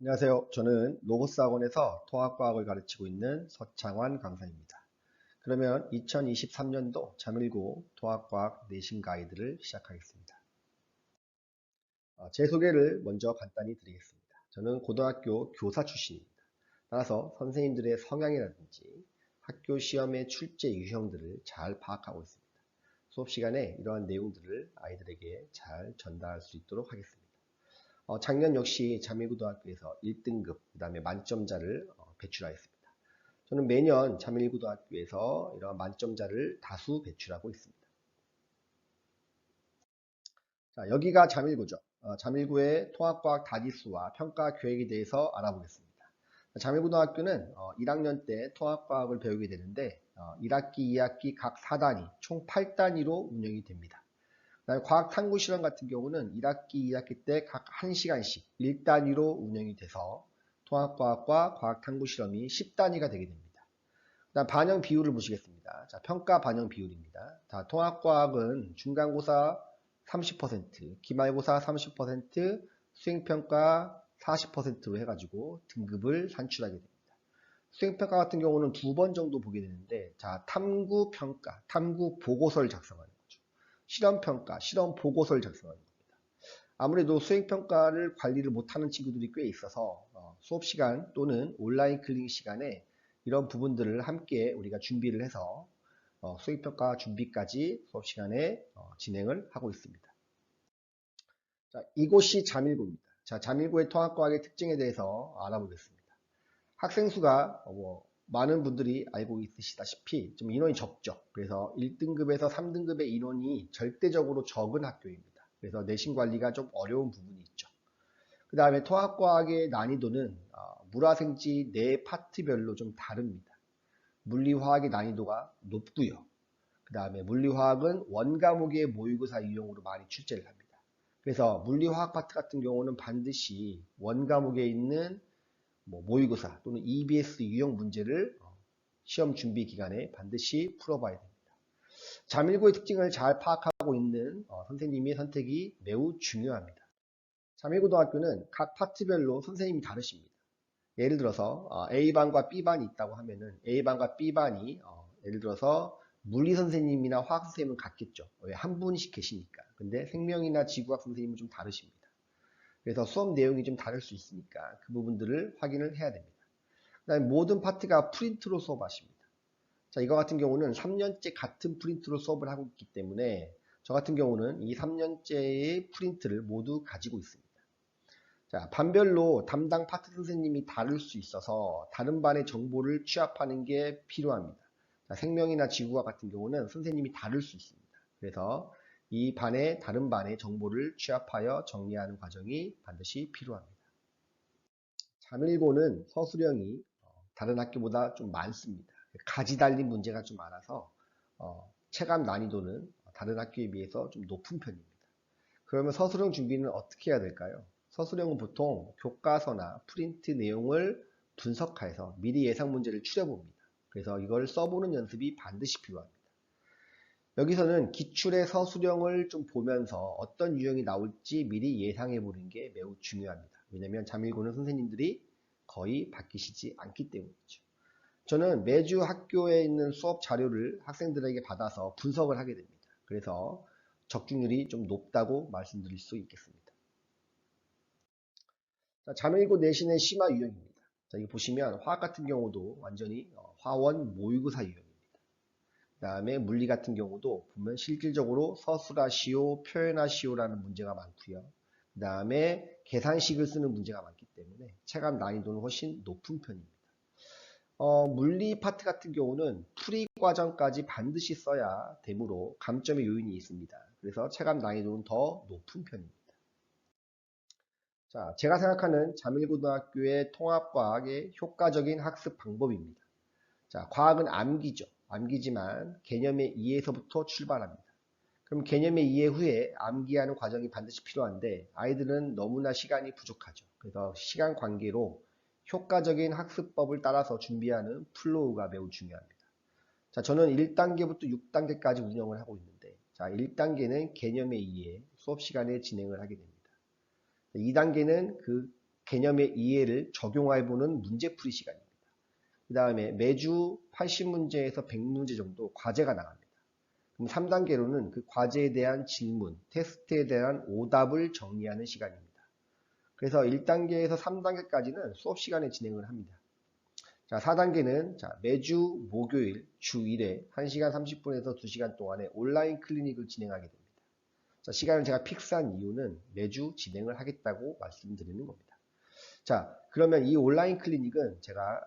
안녕하세요. 저는 로고스 학원에서 통합과학을 가르치고 있는 서창환 강사입니다. 그러면 2023년도 잠일고 통합과학 내신 가이드를 시작하겠습니다. 제 소개를 먼저 간단히 드리겠습니다. 저는 고등학교 교사 출신입니다. 따라서 선생님들의 성향이라든지 학교 시험의 출제 유형들을 잘 파악하고 있습니다. 수업 시간에 이러한 내용들을 아이들에게 잘 전달할 수 있도록 하겠습니다. 작년 역시 잠일고등학교에서 1등급, 그 다음에 만점자를 배출하였습니다. 저는 매년 잠일고등학교에서 이러한 만점자를 다수 배출하고 있습니다. 자, 여기가 잠일고죠. 잠일고의 통합과학 다지수와 평가 계획에 대해서 알아보겠습니다. 잠일고등학교는 1학년 때 통합과학을 배우게 되는데 1학기, 2학기 각 4단위, 총 8단위로 운영이 됩니다. 그다음에 과학 탐구 실험 같은 경우는 1학기, 2학기 때 각 1시간씩 1단위로 운영이 돼서 통합과학과 과학 탐구 실험이 10단위가 되게 됩니다. 그다음 반영 비율을 보시겠습니다. 자, 평가 반영 비율입니다. 자, 통합과학은 중간고사 30%, 기말고사 30%, 수행평가 40%로 해가지고 등급을 산출하게 됩니다. 수행평가 같은 경우는 2번 정도 보게 되는데, 자, 탐구평가, 탐구 보고서를 작성하는 거죠. 실험평가, 실험 보고서를 작성하는 겁니다. 아무래도 수행평가를 관리를 못하는 친구들이 꽤 있어서 수업 시간 또는 온라인 클링 시간에 이런 부분들을 함께 우리가 준비를 해서 수행평가 준비까지 수업 시간에 진행을 하고 있습니다. 자, 이곳이 잠일고입니다. 자, 잠일고의 통합과학의 특징에 대해서 알아보겠습니다. 학생 수가 많은 분들이 알고 있으시다시피 좀 인원이 적죠. 그래서 1등급에서 3등급의 인원이 절대적으로 적은 학교입니다. 그래서 내신 관리가 좀 어려운 부분이 있죠. 그 다음에 통합과학의 난이도는 물화생지 네 파트별로 좀 다릅니다. 물리화학의 난이도가 높고요. 그 다음에 물리화학은 원과목의 모의고사 유형으로 많이 출제를 합니다. 그래서 물리화학 파트 같은 경우는 반드시 원과목에 있는 모의고사 또는 EBS 유형 문제를 시험 준비 기간에 반드시 풀어봐야 됩니다. 잠일고의 특징을 잘 파악하고 있는 선생님의 선택이 매우 중요합니다. 잠일고등학교는 각 파트별로 선생님이 다르십니다. 예를 들어서 A반과 B반이 있다고 하면은 A반과 B반이 예를 들어서 물리 선생님이나 화학 선생님은 같겠죠. 왜? 한 분씩 계시니까. 근데 생명이나 지구학 선생님은 좀 다르십니다. 그래서 수업 내용이 좀 다를 수 있으니까 그 부분들을 확인을 해야 됩니다. 그 다음에 모든 파트가 프린트로 수업하십니다. 자, 이거 같은 경우는 3년째 같은 프린트로 수업을 하고 있기 때문에 저 같은 경우는 이 3년째의 프린트를 모두 가지고 있습니다. 자, 반별로 담당 파트 선생님이 다를 수 있어서 다른 반의 정보를 취합하는 게 필요합니다. 자, 생명이나 지구와 같은 경우는 선생님이 다를 수 있습니다. 그래서 이 반의 다른 반의 정보를 취합하여 정리하는 과정이 반드시 필요합니다. 잠일고는 서술형이 다른 학교보다 좀 많습니다. 가지 달린 문제가 좀 많아서 체감 난이도는 다른 학교에 비해서 좀 높은 편입니다. 그러면 서술형 준비는 어떻게 해야 될까요? 서술형은 보통 교과서나 프린트 내용을 분석해서 미리 예상 문제를 추려봅니다. 그래서 이걸 써보는 연습이 반드시 필요합니다. 여기서는 기출의 서술형을 좀 보면서 어떤 유형이 나올지 미리 예상해 보는 게 매우 중요합니다. 왜냐하면 잠일고는 선생님들이 거의 바뀌시지 않기 때문이죠. 저는 매주 학교에 있는 수업 자료를 학생들에게 받아서 분석을 하게 됩니다. 그래서 적중률이 좀 높다고 말씀드릴 수 있겠습니다. 자, 잠일고 내신의 심화 유형입니다. 자, 이거 보시면 화학 같은 경우도 완전히 화원 모의고사 유형입니다. 그 다음에 물리 같은 경우도 보면 실질적으로 서술하시오, 표현하시오라는 문제가 많고요. 그 다음에 계산식을 쓰는 문제가 많기 때문에 체감 난이도는 훨씬 높은 편입니다. 물리 파트 같은 경우는 풀이 과정까지 반드시 써야 되므로 감점의 요인이 있습니다. 그래서 체감 난이도는 더 높은 편입니다. 자, 제가 생각하는 잠일고등학교의 통합과학의 효과적인 학습 방법입니다. 자, 과학은 암기죠. 암기지만 개념의 이해에서부터 출발합니다. 그럼 개념의 이해 후에 암기하는 과정이 반드시 필요한데 아이들은 너무나 시간이 부족하죠. 그래서 시간 관계로 효과적인 학습법을 따라서 준비하는 플로우가 매우 중요합니다. 자, 저는 1단계부터 6단계까지 운영을 하고 있는데 자, 1단계는 개념의 이해, 수업 시간에 진행을 하게 됩니다. 2단계는 그 개념의 이해를 적용해보는 문제풀이 시간입니다. 그 다음에 매주 80문제에서 100문제 정도 과제가 나갑니다. 그럼 3단계로는 그 과제에 대한 질문, 테스트에 대한 오답을 정리하는 시간입니다. 그래서 1단계에서 3단계까지는 수업 시간에 진행을 합니다. 자, 4단계는 매주 목요일 주 1회 1시간 30분에서 2시간 동안의 온라인 클리닉을 진행하게 됩니다. 자, 시간을 제가 픽스한 이유는 매주 진행을 하겠다고 말씀드리는 겁니다. 자, 그러면 이 온라인 클리닉은 제가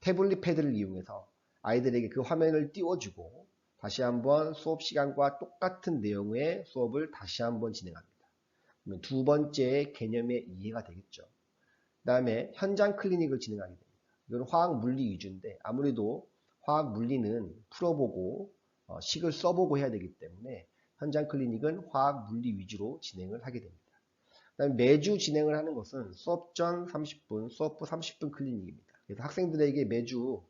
태블릿 패드를 이용해서 아이들에게 그 화면을 띄워주고 다시 한번 수업 시간과 똑같은 내용의 수업을 다시 한번 진행합니다. 그러면 두 번째 개념의 이해가 되겠죠. 그 다음에 현장 클리닉을 진행하게 됩니다. 이건 화학 물리 위주인데 아무래도 화학 물리는 풀어보고 식을 써보고 해야 되기 때문에 현장 클리닉은 화학 물리 위주로 진행을 하게 됩니다. 그다음에 매주 진행을 하는 것은 수업 전 30분, 수업 후 30분 클리닉입니다. 그래서 학생들에게 매주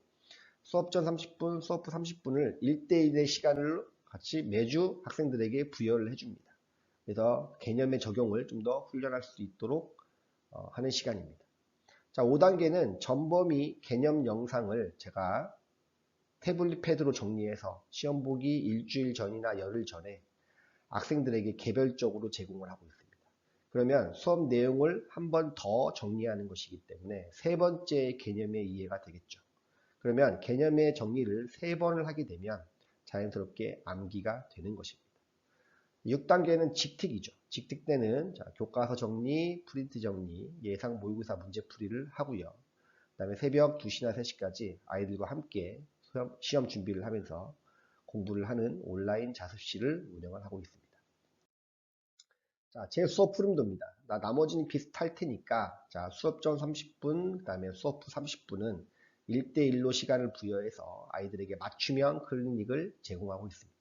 수업 전 30분, 수업 후 30분을 1대1의 시간을 같이 매주 학생들에게 부여를 해줍니다. 그래서 개념의 적용을 좀 더 훈련할 수 있도록 하는 시간입니다. 자, 5단계는 전범위 개념 영상을 제가 태블릿 패드로 정리해서 시험 보기 일주일 전이나 열흘 전에 학생들에게 개별적으로 제공을 하고 있습니다. 그러면 수업 내용을 한 번 더 정리하는 것이기 때문에 세 번째 개념의 이해가 되겠죠. 그러면 개념의 정리를 3번을 하게 되면 자연스럽게 암기가 되는 것입니다. 6단계는 직특이죠. 직특 때는 교과서 정리, 프린트 정리, 예상 모의고사 문제풀이를 하고요. 그 다음에 새벽 2시나 3시까지 아이들과 함께 시험 준비를 하면서 공부를 하는 온라인 자습실을 운영을 하고 있습니다. 자, 제 수업 흐름도입니다. 나머지는 비슷할 테니까 수업 전 30분, 그 다음에 수업 후 30분은 1대1로 시간을 부여해서 아이들에게 맞춤형 클리닉을 제공하고 있습니다.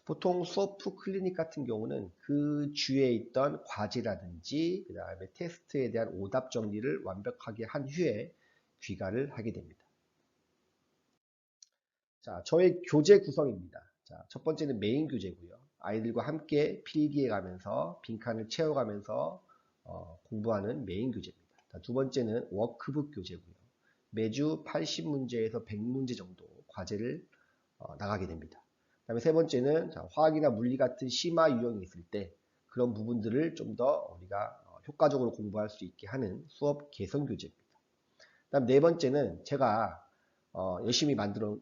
보통 수업 후 클리닉 같은 경우는 그 주에 있던 과제라든지 그 다음에 테스트에 대한 오답 정리를 완벽하게 한 후에 귀가를 하게 됩니다. 자, 저의 교재 구성입니다. 자, 첫 번째는 메인 교재고요. 아이들과 함께 필기해 가면서 빈칸을 채워가면서 공부하는 메인 교재입니다. 자, 두 번째는 워크북 교재고요. 매주 80문제에서 100문제 정도 과제를 나가게 됩니다. 그 다음에 세 번째는 화학이나 물리 같은 심화 유형이 있을 때 그런 부분들을 좀 더 우리가 효과적으로 공부할 수 있게 하는 수업 개선 교재입니다. 그 다음 네 번째는 제가 열심히 만들어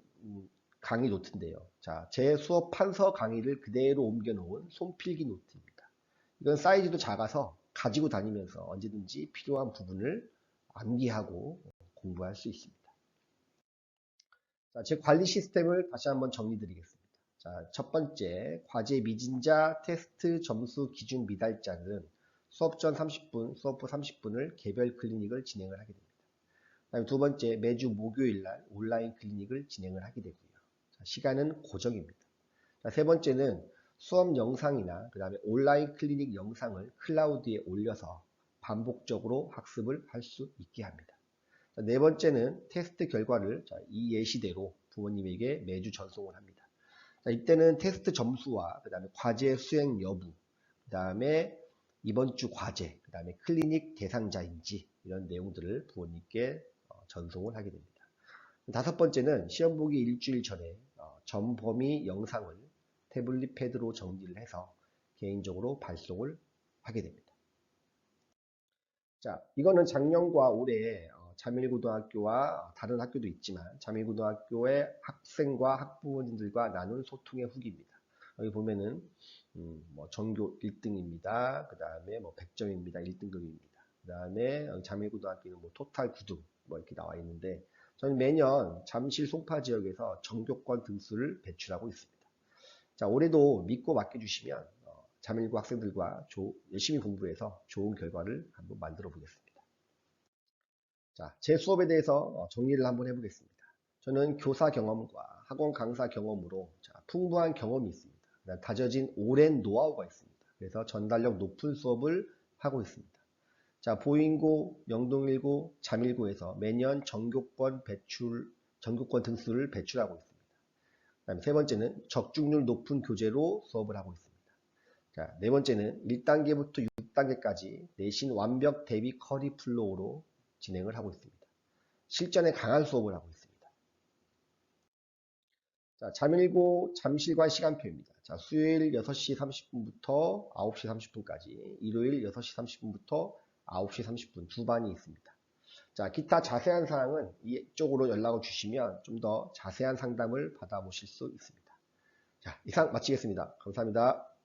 강의 노트인데요. 자, 제 수업 판서 강의를 그대로 옮겨 놓은 손필기 노트입니다. 이건 사이즈도 작아서 가지고 다니면서 언제든지 필요한 부분을 암기하고 공부할 수 있습니다. 자, 제 관리 시스템을 다시 한번 정리 드리겠습니다. 자, 첫 번째, 과제 미진자 테스트 점수 기준 미달자는 수업 전 30분, 수업 후 30분을 개별 클리닉을 진행을 하게 됩니다. 그다음에 두 번째, 매주 목요일 날 온라인 클리닉을 진행을 하게 되고요. 자, 시간은 고정입니다. 자, 세 번째는 수업 영상이나 그 다음에 온라인 클리닉 영상을 클라우드에 올려서 반복적으로 학습을 할 수 있게 합니다. 자, 네 번째는 테스트 결과를 이 예시대로 부모님에게 매주 전송을 합니다. 자, 이때는 테스트 점수와 그 다음에 과제 수행 여부, 그 다음에 이번 주 과제, 그 다음에 클리닉 대상자인지 이런 내용들을 부모님께 전송을 하게 됩니다. 다섯 번째는 시험 보기 일주일 전에 전범위 영상을 태블릿 패드로 정리를 해서 개인적으로 발송을 하게 됩니다. 자, 이거는 작년과 올해 자밀고등학교와 다른 학교도 있지만 자밀고등학교의 학생과 학부모님들과 나눈 소통의 후기입니다. 여기 보면은 뭐 전교 1등입니다. 그 다음에 뭐 100점입니다. 1등급입니다. 그 다음에 자밀고등학교는 뭐 토탈 9등 뭐 이렇게 나와 있는데 저는 매년 잠실 송파 지역에서 전교권 등수를 배출하고 있습니다. 자, 올해도 믿고 맡겨주시면 자밀고 학생들과 열심히 공부해서 좋은 결과를 한번 만들어 보겠습니다. 자, 제 수업에 대해서 정리를 한번 해보겠습니다. 저는 교사 경험과 학원 강사 경험으로 풍부한 경험이 있습니다. 다져진 오랜 노하우가 있습니다. 그래서 전달력 높은 수업을 하고 있습니다. 자, 보인고, 명동일고, 자밀고에서 매년 전교권 등수를 배출하고 있습니다. 그다음에 세 번째는 적중률 높은 교재로 수업을 하고 있습니다. 자, 네 번째는 1단계부터 6단계까지 내신 완벽 대비 커리플로우로 진행을 하고 있습니다. 실전에 강한 수업을 하고 있습니다. 자, 잠일고 잠실관 시간표입니다. 자, 수요일 6시 30분부터 9시 30분까지, 일요일 6시 30분부터 9시 30분 두 반이 있습니다. 자, 기타 자세한 사항은 이쪽으로 연락을 주시면 좀 더 자세한 상담을 받아보실 수 있습니다. 자, 이상 마치겠습니다. 감사합니다.